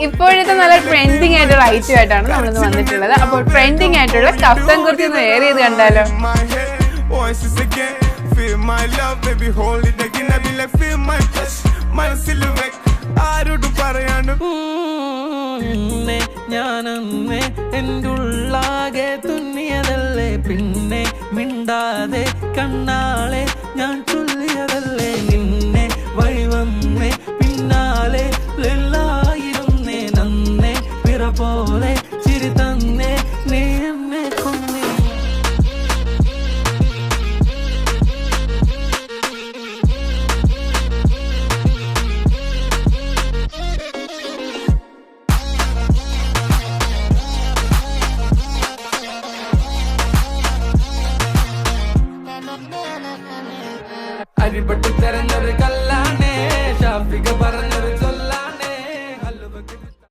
ഇപ്പോഴത്തെ നല്ല ട്രെൻഡിങ് ആയിട്ടുള്ള ഐറ്റം ആയിട്ടാണ് നമ്മളിന്ന് വന്നിട്ടുള്ളത്. അപ്പോൾ ട്രെൻഡിങ് ആയിട്ടുള്ള കഫ്താൻ കുർത്തി ഒന്ന് വെയർ ചെയ്ത് കണ്ടാലോ? ഞാനന്നേ എൻ്റെ ഉള്ളാകെ തുന്നിയതല്ലേ, പിന്നെ മിണ്ടാതെ കണ്ണാളെ ഞാൻ ചൊല്ലിയതല്ലേ, നിന്നെ വഴി വന്നേ